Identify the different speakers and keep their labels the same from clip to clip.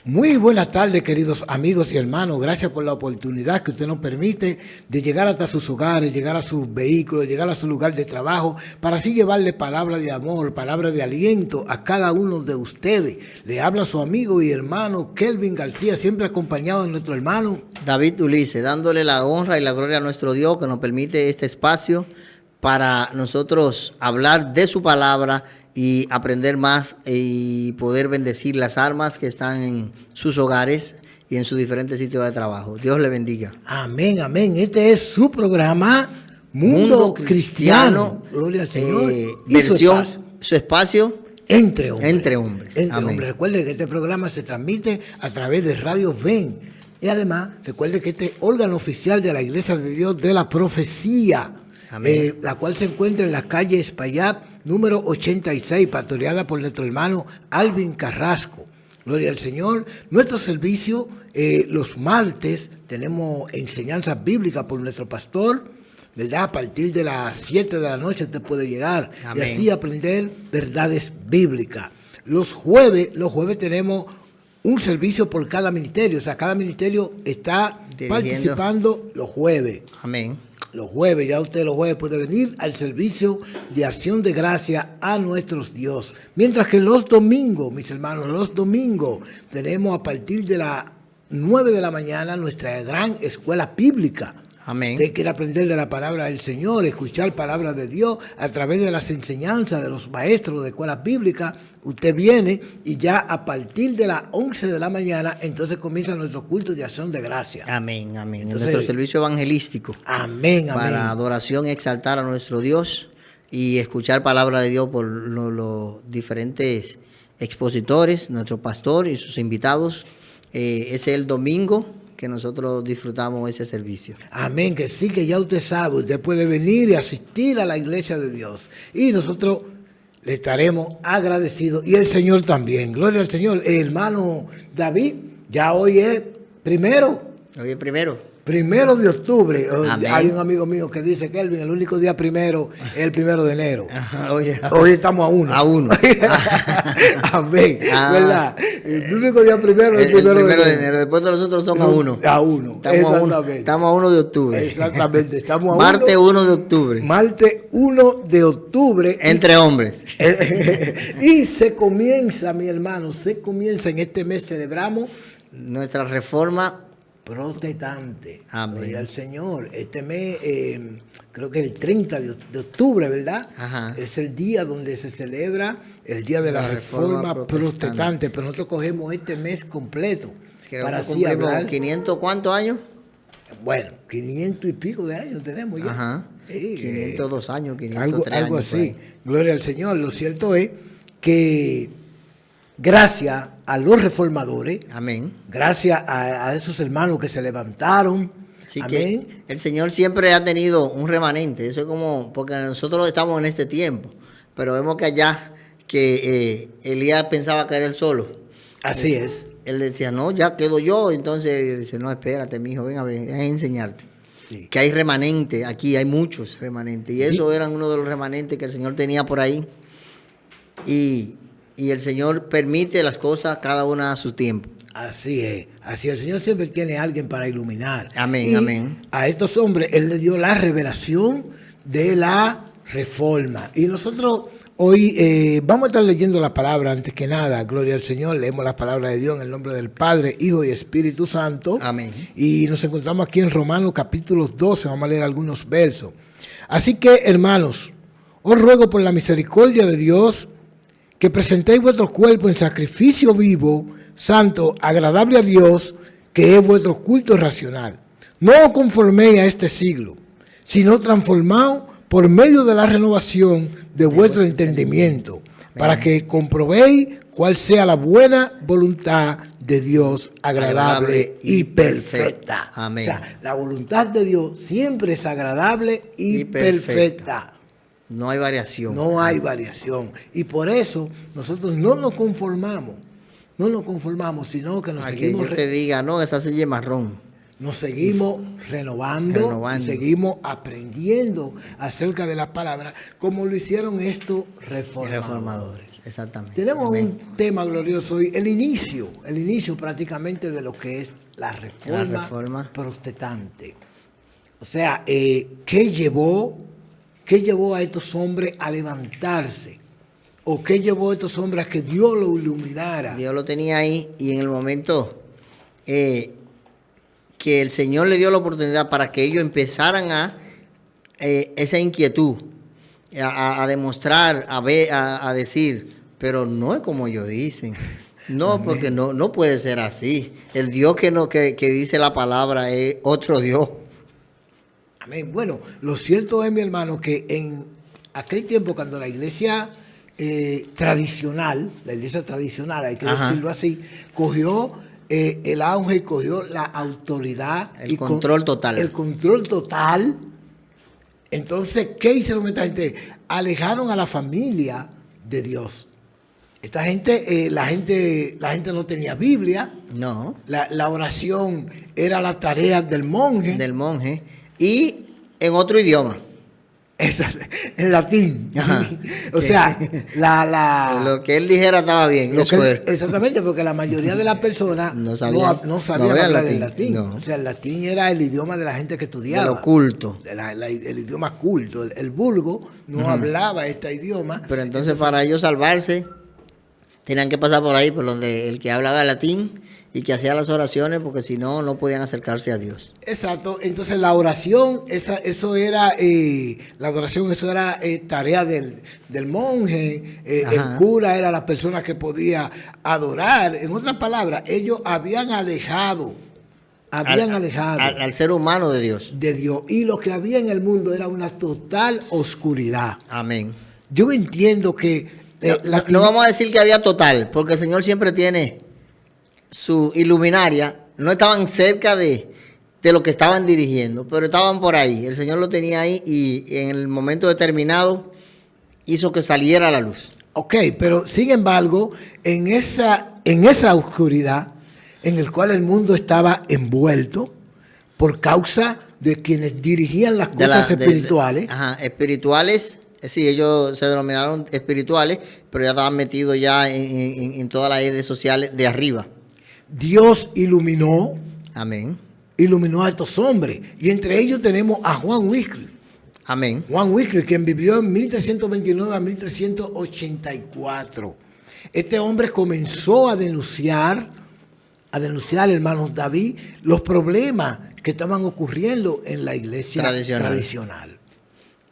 Speaker 1: Muy buenas tardes, queridos amigos y hermanos. Gracias por la oportunidad que usted nos permite de llegar hasta sus hogares, llegar a sus vehículos, llegar a su lugar de trabajo, para así llevarle palabra de amor, palabra de aliento a cada uno de ustedes. Le habla su amigo y hermano Kelvin García, siempre acompañado de nuestro hermano
Speaker 2: David Ulises, dándole la honra y la gloria a nuestro Dios que nos permite este espacio para nosotros hablar de su palabra y aprender más y poder bendecir las almas que están en sus hogares y en sus diferentes sitios de trabajo. Dios le bendiga.
Speaker 1: Amén, amén. Este es su programa Mundo Cristiano. Gloria al Señor. Y
Speaker 2: su espacio
Speaker 1: Entre Hombres.
Speaker 2: Entre Hombres.
Speaker 1: Entre Hombres. Recuerde que este programa se transmite a través de Radio Ven. Y además, recuerde que este es órgano oficial de la Iglesia de Dios de la Profecía, la cual se encuentra en la calle Espaillat, número 86, pastoreada por nuestro hermano Alvin Carrasco. Gloria al Señor. Nuestro servicio, los martes, tenemos enseñanza bíblica por nuestro pastor, ¿verdad? A partir de las 7 de la noche usted puede llegar. Amén. Y así aprender verdades bíblicas. Los jueves tenemos un servicio por cada ministerio. O sea, cada ministerio está participando los jueves.
Speaker 2: Amén.
Speaker 1: Los jueves, ya usted los jueves puede venir al servicio de acción de gracia a nuestros Dios. Mientras que los domingos, mis hermanos, los domingos tenemos a partir de las 9 de la mañana nuestra gran escuela bíblica.
Speaker 2: Amén.
Speaker 1: Usted quiere aprender de la palabra del Señor, escuchar palabra de Dios a través de las enseñanzas de los maestros de escuelas bíblicas. Usted viene y ya a partir de las 11 de la mañana, entonces comienza nuestro culto de acción de gracia.
Speaker 2: Amén, amén.
Speaker 1: Entonces,
Speaker 2: nuestro servicio evangelístico.
Speaker 1: Amén, amén.
Speaker 2: Para adoración y exaltar a nuestro Dios y escuchar palabra de Dios por los diferentes expositores, nuestro pastor y sus invitados. Ese es el domingo que nosotros disfrutamos ese servicio.
Speaker 1: Amén, que sí, que ya usted sabe, usted puede venir y asistir a la iglesia de Dios. Y nosotros le estaremos agradecidos. Y el Señor también. Gloria al Señor. El hermano David, ya hoy es primero.
Speaker 2: Hoy es primero.
Speaker 1: 1 de octubre.
Speaker 2: Amén.
Speaker 1: Hay un amigo mío que dice, Kelvin, el único día primero es el 1 de enero.
Speaker 2: Ajá,
Speaker 1: hoy estamos a uno.
Speaker 2: A uno.
Speaker 1: Amén. ¿Verdad? El único día primero es el 1 de enero.
Speaker 2: Después de nosotros somos a uno.
Speaker 1: A uno.
Speaker 2: Estamos a 1 de octubre.
Speaker 1: Exactamente. Estamos a
Speaker 2: Martes 1 de octubre.
Speaker 1: Martes 1 de octubre.
Speaker 2: Entre hombres.
Speaker 1: Y se comienza, mi hermano, en este mes celebramos
Speaker 2: nuestra reforma
Speaker 1: protestante.
Speaker 2: Amén.
Speaker 1: Gloria al Señor. Este mes, creo que el 30 de octubre, ¿verdad?
Speaker 2: Ajá.
Speaker 1: Es el día donde se celebra el día de la reforma protestante. Pero nosotros cogemos este mes completo.
Speaker 2: Creo
Speaker 1: para
Speaker 2: que
Speaker 1: así hablar.
Speaker 2: 500, ¿cuántos años?
Speaker 1: Bueno, 500 y pico de años tenemos ya.
Speaker 2: Ajá.
Speaker 1: Sí,
Speaker 2: 502 años, 503
Speaker 1: algo
Speaker 2: años.
Speaker 1: así. Gloria al Señor. Lo cierto es que gracias a los reformadores,
Speaker 2: amén,
Speaker 1: gracias a esos hermanos que se levantaron,
Speaker 2: así
Speaker 1: amén,
Speaker 2: que el Señor siempre ha tenido un remanente. Eso es como, porque nosotros estamos en este tiempo, pero vemos que allá, que Elías pensaba que era él solo.
Speaker 1: Así es.
Speaker 2: Él decía, no, ya quedo yo. Entonces dice, no, espérate, mijo, ven a enseñarte.
Speaker 1: Sí.
Speaker 2: Que hay remanente, aquí hay muchos remanentes. Y eso eran uno de los remanentes que el Señor tenía por ahí. Y el Señor permite las cosas cada una a su tiempo.
Speaker 1: Así es. Así el Señor siempre tiene a alguien para iluminar.
Speaker 2: Amén,
Speaker 1: y
Speaker 2: amén.
Speaker 1: A estos hombres Él les dio la revelación de la reforma. Y nosotros hoy vamos a estar leyendo la palabra antes que nada. Gloria al Señor. Leemos la palabra de Dios en el nombre del Padre, Hijo y Espíritu Santo.
Speaker 2: Amén.
Speaker 1: Y nos encontramos aquí en Romanos capítulo 12. Vamos a leer algunos versos. Así que, hermanos, os ruego por la misericordia de Dios que presentéis vuestro cuerpo en sacrificio vivo, santo, agradable a Dios, que es vuestro culto racional. No os conforméis a este siglo, sino transformaos por medio de la renovación de vuestro entendimiento, para que comprobéis cuál sea la buena voluntad de Dios, agradable y perfecta.
Speaker 2: Amén.
Speaker 1: O sea, la voluntad de Dios siempre es agradable y perfecta.
Speaker 2: No hay variación.
Speaker 1: No hay variación. Y por eso nosotros no nos conformamos, sino que nos seguimos.
Speaker 2: Que yo te diga, no, esa silla es marrón.
Speaker 1: nos seguimos renovando. Y seguimos aprendiendo acerca de la palabra, como lo hicieron estos reformadores.
Speaker 2: Exactamente.
Speaker 1: Tenemos un tema glorioso hoy, el inicio prácticamente de lo que es la reforma protestante. O sea, ¿qué llevó a estos hombres a levantarse? ¿O qué llevó a estos hombres a que Dios lo iluminara?
Speaker 2: Dios lo tenía ahí, y en el momento que el Señor le dio la oportunidad para que ellos empezaran a esa inquietud, a demostrar, a ver, a decir, pero no es como ellos dicen. No, amén, porque no puede ser así. El Dios que dice la palabra es otro Dios.
Speaker 1: Amén. Bueno, lo cierto es, mi hermano, que en aquel tiempo, cuando la iglesia tradicional, hay que decirlo así, cogió el auge y cogió la autoridad.
Speaker 2: El control total.
Speaker 1: El control total. Entonces, ¿qué hicieron esta gente? Alejaron a la familia de Dios. Esta gente, la gente no tenía Biblia.
Speaker 2: No.
Speaker 1: La oración era la tarea del monje.
Speaker 2: Y en otro idioma.
Speaker 1: En latín. O sea,
Speaker 2: lo que él dijera estaba bien.
Speaker 1: Exactamente, porque la mayoría de las personas no sabían hablar el latín. No. O sea, el latín era el idioma de la gente que estudiaba.
Speaker 2: De lo culto.
Speaker 1: El idioma culto. El vulgo no hablaba este idioma.
Speaker 2: Pero entonces para ellos salvarse, tenían que pasar por ahí, por donde el que hablaba latín y que hacía las oraciones, porque si no, no podían acercarse a Dios.
Speaker 1: Exacto. Entonces la oración, eso era tarea del monje. El cura era la persona que podía adorar. En otras palabras, ellos habían alejado
Speaker 2: al ser humano de Dios.
Speaker 1: Y lo que había en el mundo era una total oscuridad.
Speaker 2: Amén.
Speaker 1: Yo entiendo que
Speaker 2: no vamos a decir que había total, porque el Señor siempre tiene su iluminaria. No estaban cerca de lo que estaban dirigiendo, pero estaban por ahí. El Señor lo tenía ahí, y en el momento determinado hizo que saliera a la luz.
Speaker 1: Ok, pero sin embargo, en esa oscuridad en el cual el mundo estaba envuelto por causa de quienes dirigían las cosas espirituales.
Speaker 2: Espirituales. Sí, ellos se denominaron espirituales, pero ya estaban metidos ya en todas las redes sociales de arriba.
Speaker 1: Dios iluminó.
Speaker 2: Amén.
Speaker 1: Iluminó a estos hombres. Y entre ellos tenemos a Juan Wycliffe.
Speaker 2: Amén.
Speaker 1: Juan Wycliffe, quien vivió en 1329 a 1384. Este hombre comenzó a denunciar, hermanos David, los problemas que estaban ocurriendo en la iglesia tradicional.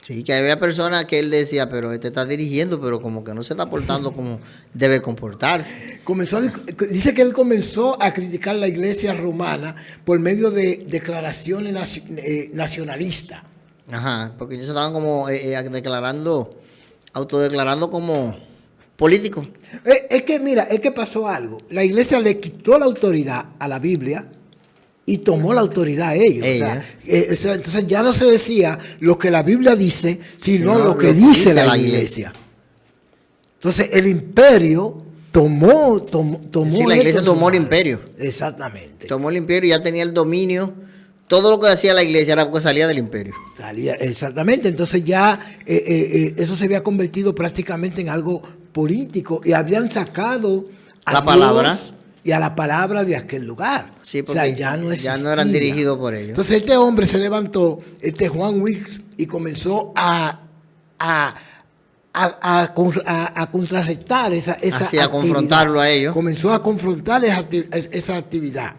Speaker 2: Sí, que había personas que él decía, pero este está dirigiendo, pero como que no se está portando como debe comportarse.
Speaker 1: Dice que él comenzó a criticar la iglesia romana por medio de declaraciones nacionalistas.
Speaker 2: Porque ellos estaban como autodeclarando como políticos.
Speaker 1: Es que pasó algo. La iglesia le quitó la autoridad a la Biblia y tomó la autoridad a ellos. Entonces ya no se decía lo que la Biblia dice, sino lo que dice la iglesia. Entonces el imperio tomó
Speaker 2: la iglesia tomó el imperio.
Speaker 1: Exactamente.
Speaker 2: Tomó el imperio y ya tenía el dominio. Todo lo que hacía la iglesia era porque salía del imperio.
Speaker 1: Exactamente. Entonces ya eso se había convertido prácticamente en algo político, y habían sacado a
Speaker 2: la palabra
Speaker 1: y a la palabra de aquel lugar.
Speaker 2: Sí, porque ya no eran dirigidos por ellos.
Speaker 1: Entonces este hombre se levantó, Juan Wycliffe, y comenzó a contrarrestar esa actividad.
Speaker 2: A confrontarlo a ellos.
Speaker 1: Comenzó a confrontar esa actividad.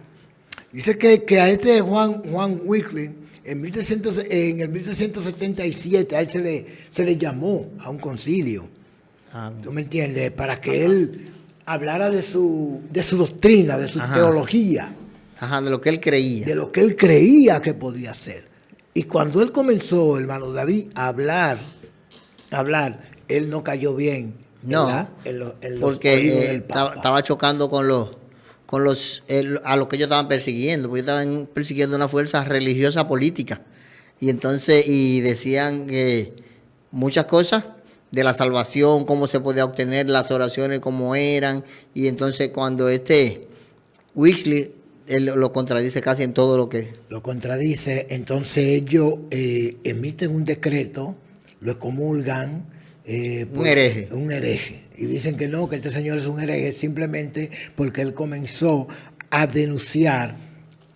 Speaker 1: Dice que a Juan Wycliffe, en el 1377, a él se le llamó a un concilio. ¿Tú me entiendes? Para que él hablara de su doctrina, de su teología.
Speaker 2: De lo que él creía.
Speaker 1: De lo que él creía que podía hacer. Y cuando él comenzó, hermano David, a hablar, él no cayó bien.
Speaker 2: No, porque estaba chocando a lo que ellos estaban persiguiendo, porque estaban persiguiendo una fuerza religiosa política. Y entonces, decían que muchas cosas de la salvación, cómo se podía obtener, las oraciones cómo eran. Y entonces cuando Wycliffe él lo contradice casi en todo lo que...
Speaker 1: Lo contradice, entonces ellos emiten un decreto, lo excomulgan.
Speaker 2: Un hereje.
Speaker 1: Un hereje. Y dicen que no, que este señor es un hereje simplemente porque él comenzó a denunciar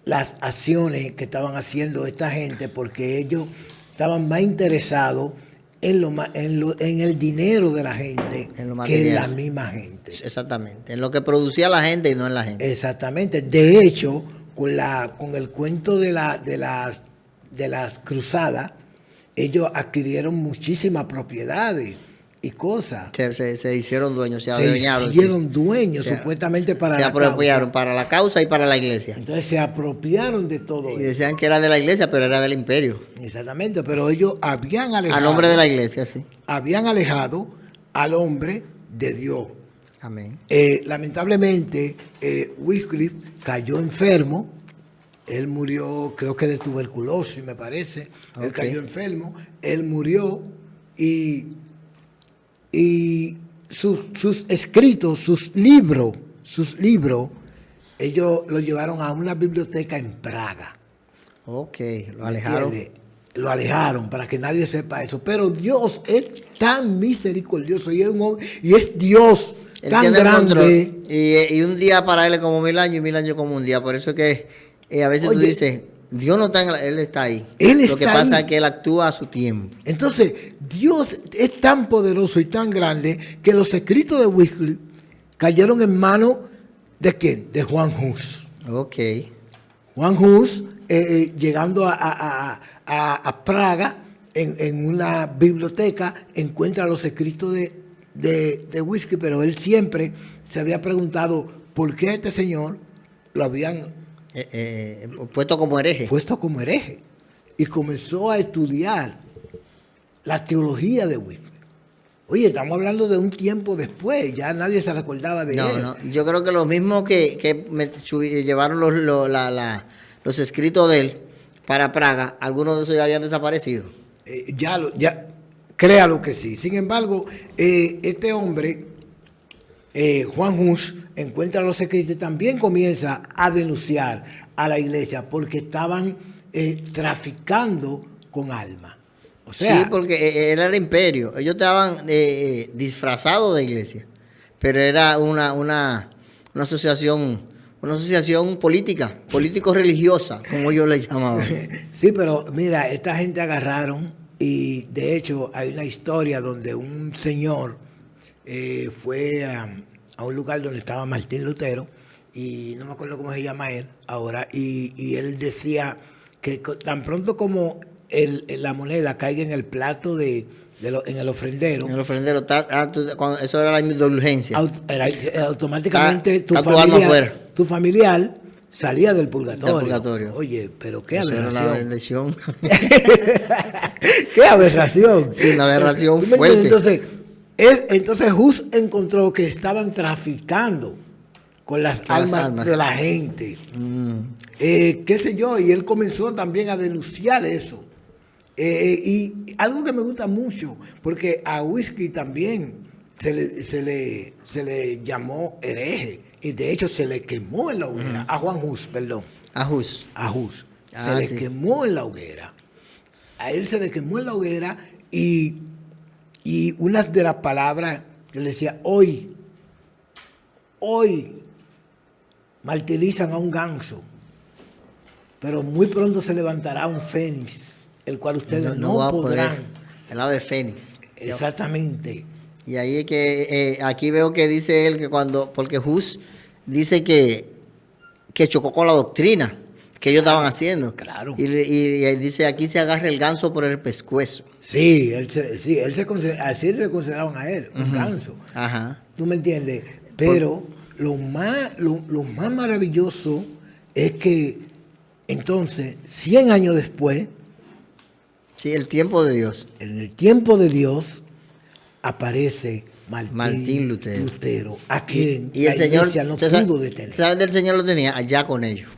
Speaker 1: las acciones que estaban haciendo esta gente, porque ellos estaban más interesados en el dinero de la gente que en la misma gente.
Speaker 2: Exactamente, en lo que producía la gente y no en la gente.
Speaker 1: Exactamente. De hecho, con el cuento de las cruzadas, ellos adquirieron muchísimas propiedades y cosas.
Speaker 2: Se hicieron dueños,
Speaker 1: se hicieron dueños, supuestamente para la causa. Se apropiaron
Speaker 2: para la causa y para la iglesia.
Speaker 1: Entonces se apropiaron de todo.
Speaker 2: Y decían que era de la iglesia, pero era del imperio.
Speaker 1: Exactamente, pero ellos habían alejado.
Speaker 2: A nombre de la iglesia, sí.
Speaker 1: Habían alejado al hombre de Dios.
Speaker 2: Amén.
Speaker 1: Lamentablemente, Wycliffe cayó enfermo. Él murió, creo que de tuberculosis, me parece. Okay. Él cayó enfermo, él murió y sus escritos, sus libros, ellos lo llevaron a una biblioteca en Praga.
Speaker 2: Ok, lo alejaron.
Speaker 1: Lo alejaron para que nadie sepa eso. Pero Dios es tan misericordioso y es Dios él tan grande.
Speaker 2: Y un día para él es como 1000 años y 1000 años como un día. Por eso es que a veces tú dices, Dios no está él está ahí. Lo que pasa es que él actúa a su tiempo.
Speaker 1: Entonces, Dios es tan poderoso y tan grande que los escritos de Wycliffe cayeron en manos ¿de quién? De Juan Hus.
Speaker 2: Ok.
Speaker 1: Juan Hus, llegando a Praga, en una biblioteca, encuentra los escritos de Wycliffe, pero él siempre se había preguntado por qué este señor lo habían
Speaker 2: puesto como hereje.
Speaker 1: Puesto como hereje. Y comenzó a estudiar la teología de Wycliffe. Oye, estamos hablando de un tiempo después, ya nadie se recordaba de él.
Speaker 2: No, yo creo que lo mismo que llevaron los escritos de él para Praga, algunos de esos ya habían desaparecido.
Speaker 1: Ya, créalo que sí. Sin embargo, este hombre, Juan Hus, encuentra los escritos y también comienza a denunciar a la iglesia porque estaban traficando con almas. O sea,
Speaker 2: sí, porque era el imperio. Ellos estaban disfrazados de iglesia, pero era una asociación política, político-religiosa, como ellos le llamaban.
Speaker 1: Sí, pero mira, esta gente agarraron y de hecho hay una historia donde un señor fue a un lugar donde estaba Martín Lutero y no me acuerdo cómo se llama él ahora, y él decía que tan pronto como la moneda caiga en el plato en el ofrendero.
Speaker 2: En el ofrendero, eso era la indulgencia.
Speaker 1: Automáticamente tu familiar salía del purgatorio. Oye, pero qué aberración.
Speaker 2: Eso era la bendición.
Speaker 1: Qué aberración.
Speaker 2: Sí, una aberración fuerte.
Speaker 1: Entonces Hus encontró que estaban traficando con las almas de la gente. Qué sé yo, y él comenzó también a denunciar eso. Y algo que me gusta mucho, porque a Wycliffe también se le llamó hereje, y de hecho se le quemó en la hoguera. A Juan Hus, perdón.
Speaker 2: A Hus.
Speaker 1: Se le quemó en la hoguera. A él se le quemó en la hoguera y una de las palabras que le decía, hoy martirizan a un ganso, pero muy pronto se levantará un fénix, el cual ustedes no podrán.
Speaker 2: El ave fénix.
Speaker 1: Exactamente.
Speaker 2: Y ahí es que aquí veo que dice él que porque Hus dice que chocó con la doctrina que ellos estaban haciendo.
Speaker 1: Claro.
Speaker 2: Y dice, aquí se agarra el ganso por el pescuezo.
Speaker 1: Sí, así se consideraban a él, un ganso.
Speaker 2: Ajá.
Speaker 1: ¿Tú me entiendes? Pero lo más maravilloso es que entonces, 100 años después,
Speaker 2: sí, el tiempo de Dios.
Speaker 1: En el tiempo de Dios aparece Martín Lutero, a quien
Speaker 2: y el Señor
Speaker 1: no pudo detener.
Speaker 2: ¿Sabes del Señor lo tenía allá con ellos?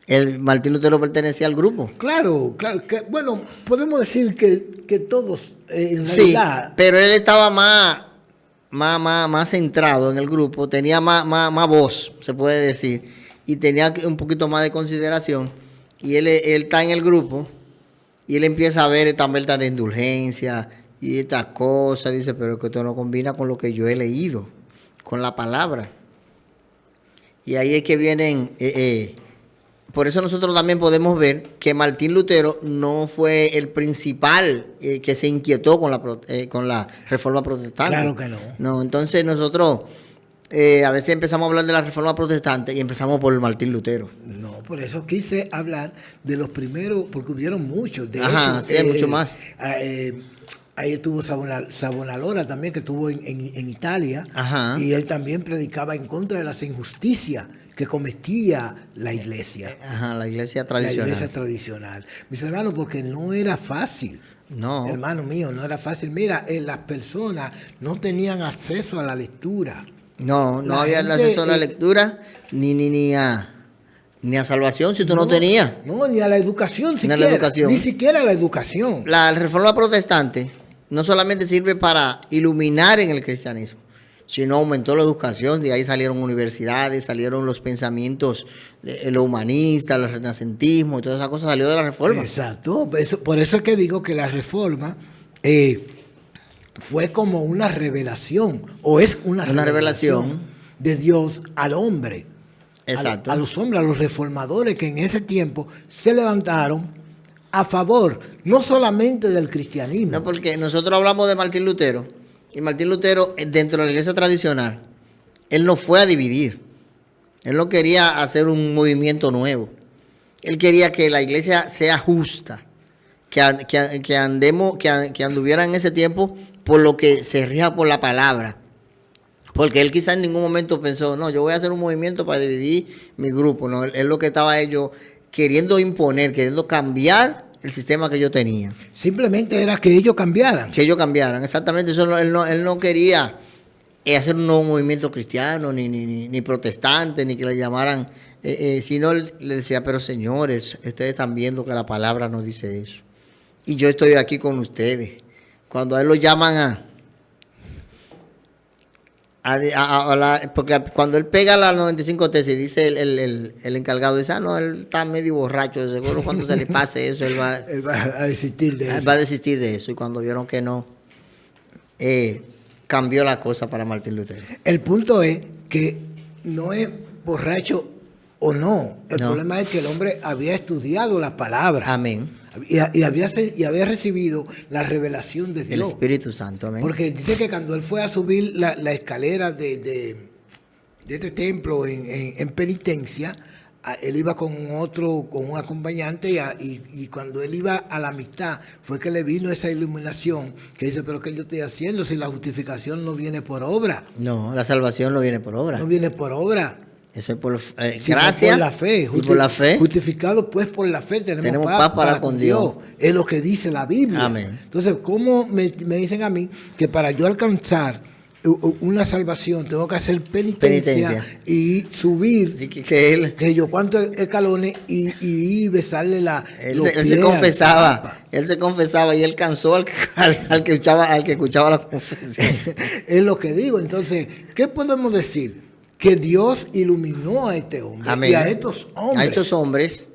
Speaker 2: El Martín Lutero pertenecía al grupo.
Speaker 1: Claro, bueno, podemos decir que todos en realidad.
Speaker 2: Sí, pero él estaba más centrado en el grupo, tenía más voz, se puede decir. y tenía un poquito más de consideración. Y él está en el grupo y él empieza a ver esta vuelta de indulgencia y estas cosas. Dice, pero que esto no combina con lo que yo he leído, con la palabra. Y ahí es que vienen... por eso nosotros también podemos ver que Martín Lutero no fue el principal que se inquietó con la Reforma Protestante.
Speaker 1: Claro que no.
Speaker 2: No, entonces nosotros a veces empezamos a hablar de la Reforma Protestante y empezamos por Martín Lutero.
Speaker 1: No, por eso quise hablar de los primeros, porque hubieron muchos. De
Speaker 2: Ajá,
Speaker 1: hecho,
Speaker 2: sí, hay mucho más.
Speaker 1: Ahí estuvo Savonarola también, que estuvo en Italia.
Speaker 2: Ajá.
Speaker 1: Y él también predicaba en contra de las injusticias que cometía la iglesia.
Speaker 2: Ajá, la iglesia tradicional.
Speaker 1: La iglesia tradicional. Mis hermanos, porque no era fácil.
Speaker 2: No.
Speaker 1: Hermano mío, no era fácil. Mira, las personas no tenían acceso a la lectura.
Speaker 2: No había acceso a la lectura ni a salvación si tú no tenías.
Speaker 1: No, ni a la educación siquiera.
Speaker 2: Ni a la educación.
Speaker 1: Ni siquiera la educación.
Speaker 2: La Reforma Protestante no solamente sirve para iluminar en el cristianismo, sino aumentó la educación, de ahí salieron universidades, salieron los pensamientos de lo humanista, el renacentismo, y todas esas cosas salió de la Reforma.
Speaker 1: Exacto, por eso es que digo que la Reforma fue como una revelación, o es una revelación de Dios al hombre.
Speaker 2: Exacto.
Speaker 1: A los hombres, a los reformadores que en ese tiempo se levantaron a favor, no solamente del cristianismo.
Speaker 2: No, porque nosotros hablamos de Martín Lutero, y Martín Lutero, dentro de la iglesia tradicional, él no fue a dividir. Él no quería hacer un movimiento nuevo. Él quería que la iglesia sea justa, que anduviera en ese tiempo por lo que se rija por la palabra. Porque él quizá en ningún momento pensó, no, yo voy a hacer un movimiento para dividir mi grupo. No, él lo que estaba ellos queriendo imponer, queriendo cambiar el sistema que yo tenía.
Speaker 1: Simplemente era que ellos cambiaran.
Speaker 2: Que ellos cambiaran, exactamente. Eso él no quería hacer un nuevo movimiento cristiano, ni protestante, ni que le llamaran, sino él le decía, pero señores, ustedes están viendo que la palabra no dice eso. Y yo estoy aquí con ustedes. Cuando a él lo llaman porque cuando él pega la 95 tesis, dice el encargado, dice, no, él está medio borracho, seguro cuando se le pase eso, él va
Speaker 1: a desistir de eso.
Speaker 2: Va a desistir de eso. Y cuando vieron que no, cambió la cosa para Martín Lutero.
Speaker 1: El punto es que no es borracho o no. El problema es que el hombre había estudiado la palabra.
Speaker 2: Amén.
Speaker 1: Y había recibido la revelación de Dios.
Speaker 2: El Espíritu Santo, amén.
Speaker 1: Porque dice que cuando él fue a subir la escalera de este templo en penitencia, él iba con un acompañante y cuando él iba a la mitad fue que le vino esa iluminación que dice, pero ¿qué yo estoy haciendo si la justificación no viene por obra?
Speaker 2: No, la salvación no viene por obra.
Speaker 1: No viene por obra.
Speaker 2: Eso es por
Speaker 1: gracia
Speaker 2: por la fe. Y por la fe.
Speaker 1: Justificado pues por la fe tenemos
Speaker 2: paz para con Dios.
Speaker 1: Es lo que dice la Biblia.
Speaker 2: Amén.
Speaker 1: Entonces, ¿cómo me dicen a mí que para yo alcanzar una salvación tengo que hacer penitencia. Y subir que yo cuántos escalones y besarle
Speaker 2: él se confesaba, y él cansó al que escuchaba la confesión.
Speaker 1: Es lo que digo. Entonces, ¿qué podemos decir? Que Dios iluminó a este hombre. Amén. Y a estos hombres.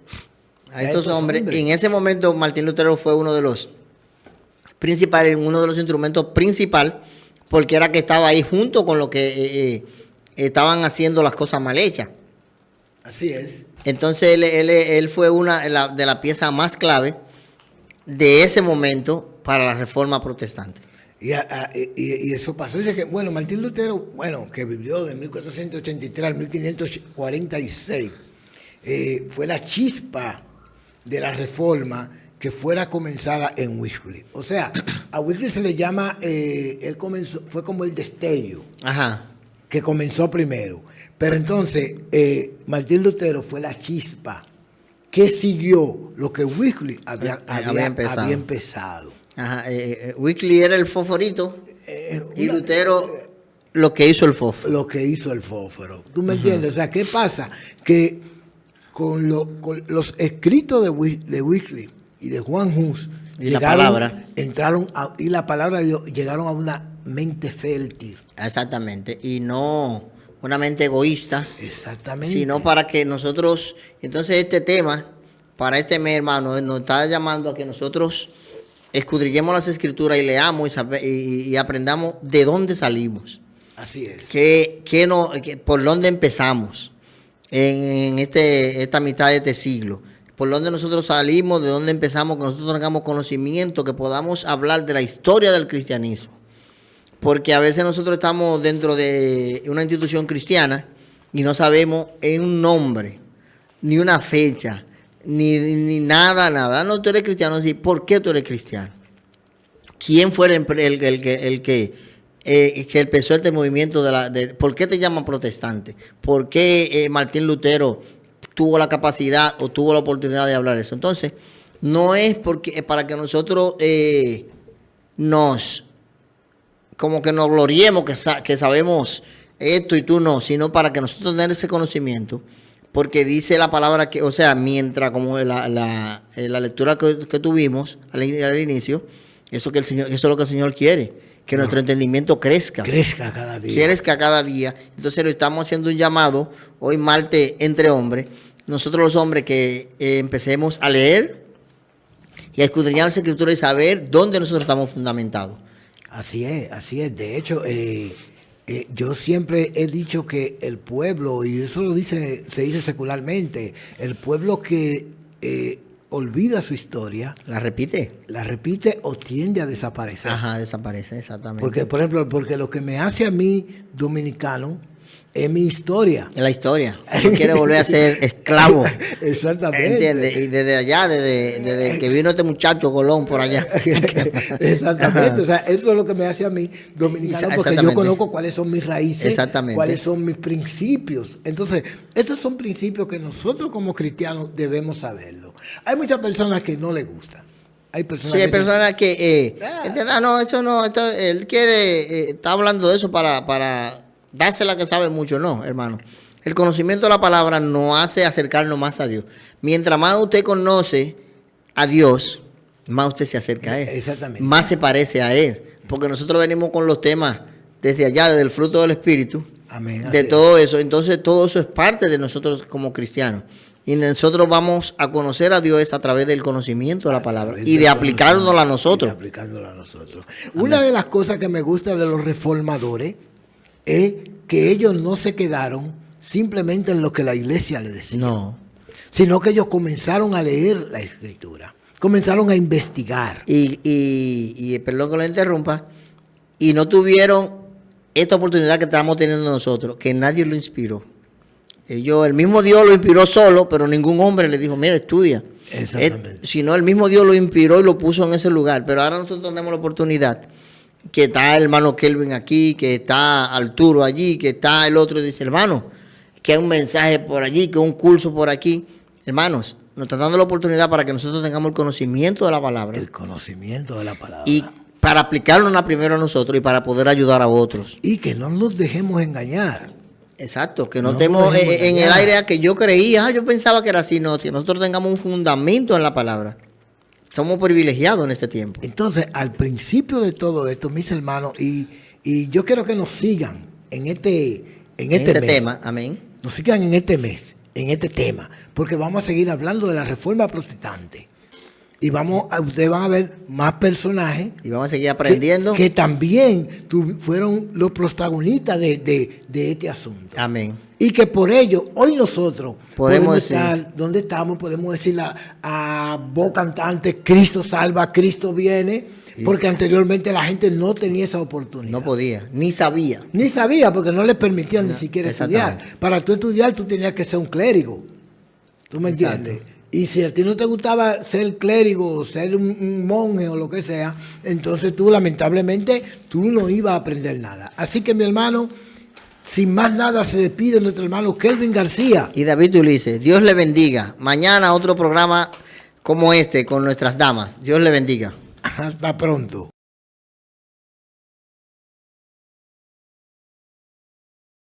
Speaker 2: A estos hombres. Y en ese momento Martín Lutero fue uno de los principales, uno de los instrumentos principales, porque era que estaba ahí junto con lo que estaban haciendo las cosas mal hechas.
Speaker 1: Así es.
Speaker 2: Entonces él fue una de las piezas más clave de ese momento para la Reforma Protestante.
Speaker 1: Y eso pasó. Dice que, bueno, Martín Lutero, que vivió de 1483 al 1546, fue la chispa de la Reforma que fuera comenzada en Wycliffe. O sea, a Wycliffe se le llama, él comenzó, fue como el destello. Ajá. Que comenzó primero. Pero entonces, Martín Lutero fue la chispa que siguió lo que Wycliffe había empezado.
Speaker 2: Ajá, Wycliffe era el fosforito y Lutero lo que hizo el fósforo.
Speaker 1: Lo que hizo el fósforo. ¿Tú me entiendes? O sea, ¿qué pasa? Que con los escritos de Wycliffe y de Juan Hus
Speaker 2: y la palabra
Speaker 1: y la palabra de Dios llegaron a una mente fértil.
Speaker 2: Exactamente. Y no una mente egoísta.
Speaker 1: Exactamente.
Speaker 2: Sino para que nosotros, entonces este tema, para este mes, hermano, nos está llamando a que nosotros escudriñemos las Escrituras y leamos y aprendamos de dónde salimos.
Speaker 1: Así es.
Speaker 2: Por dónde empezamos en esta mitad de este siglo. Por dónde nosotros salimos, de dónde empezamos, que nosotros tengamos conocimiento, que podamos hablar de la historia del cristianismo. Porque a veces nosotros estamos dentro de una institución cristiana y no sabemos en un nombre, ni una fecha, ni nada. No, tú eres cristiano, sí. ¿Por qué tú eres cristiano? ¿Quién fue el que empezó este movimiento ¿por qué te llaman protestante? ¿Por qué Martín Lutero tuvo la capacidad o tuvo la oportunidad de hablar eso? Entonces, no es para que nosotros como que nos gloriemos que sabemos esto y tú no, sino para que nosotros tengamos ese conocimiento, porque dice la palabra que, o sea, mientras como la lectura que tuvimos al inicio, eso es lo que el Señor quiere, que nuestro entendimiento crezca.
Speaker 1: Crezca cada día.
Speaker 2: Crezca cada día. Entonces lo estamos haciendo un llamado, hoy martes entre hombres, nosotros los hombres que empecemos a leer y a escudriñar las Escrituras y saber dónde nosotros estamos fundamentados.
Speaker 1: Así es, así es. De hecho, yo siempre he dicho que el pueblo, y eso se dice secularmente, el pueblo que olvida su historia.
Speaker 2: ¿La repite?
Speaker 1: La repite o tiende a desaparecer.
Speaker 2: Ajá, desaparece, exactamente.
Speaker 1: Porque, por ejemplo, lo que me hace a mí dominicano es mi historia.
Speaker 2: Es la historia. No quiere volver a ser esclavo.
Speaker 1: Exactamente.
Speaker 2: ¿Entiendes? Y desde allá, desde que vino este muchacho Colón por allá.
Speaker 1: Exactamente. O sea, eso es lo que me hace a mí dominicano, porque yo conozco cuáles son mis raíces,
Speaker 2: exactamente,
Speaker 1: cuáles son mis principios. Entonces, estos son principios que nosotros como cristianos debemos saberlo. Hay muchas personas que no les gustan. Hay personas
Speaker 2: que no, eso no, él quiere, está hablando de eso para dársela que sabe mucho. No, hermano. El conocimiento de la palabra nos hace acercarnos más a Dios. Mientras más usted conoce a Dios, más usted se acerca a Él.
Speaker 1: Exactamente.
Speaker 2: Más se parece a Él. Porque nosotros venimos con los temas desde allá, desde el fruto del Espíritu.
Speaker 1: Amén.
Speaker 2: De todo eso. Entonces, todo eso es parte de nosotros como cristianos. Y nosotros vamos a conocer a Dios a través del conocimiento de la palabra y de aplicárnosla a nosotros.
Speaker 1: Una de las cosas que me gusta de los reformadores es que ellos no se quedaron simplemente en lo que la iglesia les decía.
Speaker 2: No.
Speaker 1: Sino que ellos comenzaron a leer la Escritura, comenzaron a investigar.
Speaker 2: Y perdón que lo interrumpa, y no tuvieron esta oportunidad que estamos teniendo nosotros, que nadie lo inspiró. El mismo Dios lo inspiró solo, pero ningún hombre le dijo, mira, estudia.
Speaker 1: Exactamente.
Speaker 2: Sino el mismo Dios lo inspiró y lo puso en ese lugar. Pero ahora nosotros tenemos la oportunidad, que está el hermano Kelvin aquí, que está Arturo allí, que está el otro, dice, hermano, que hay un mensaje por allí, que hay un curso por aquí. Hermanos, nos está dando la oportunidad para que nosotros tengamos el conocimiento de la palabra.
Speaker 1: El conocimiento de la palabra.
Speaker 2: Y para aplicarlo primero a nosotros y para poder ayudar a otros.
Speaker 1: Y que no nos dejemos engañar.
Speaker 2: Exacto, que no estemos en el aire que yo creía, yo pensaba que era así, no, que nosotros tengamos un fundamento en la palabra. Somos privilegiados en este tiempo.
Speaker 1: Entonces, al principio de todo esto, mis hermanos, y yo quiero que nos sigan en este mes,
Speaker 2: tema, amén.
Speaker 1: Nos sigan en este mes, en este tema, porque vamos a seguir hablando de la Reforma Protestante. Y ustedes van a ver más personajes.
Speaker 2: Y vamos a seguir aprendiendo.
Speaker 1: Que también fueron los protagonistas de este asunto.
Speaker 2: Amén.
Speaker 1: Y que por ello, hoy nosotros podemos estar donde estamos, podemos decir a voz cantante, Cristo salva, Cristo viene, porque anteriormente la gente no tenía esa oportunidad.
Speaker 2: No podía, ni sabía.
Speaker 1: Ni sabía, porque no les permitían ni siquiera estudiar. Para tú estudiar, tú tenías que ser un clérigo. ¿Tú me entiendes? Y si a ti no te gustaba ser clérigo, ser un monje o lo que sea, entonces tú lamentablemente tú no ibas a aprender nada. Así que mi hermano, sin más nada se despide nuestro hermano Kelvin García.
Speaker 2: Y David Ulises, Dios le bendiga. Mañana otro programa como este con nuestras damas. Dios le bendiga.
Speaker 1: Hasta pronto.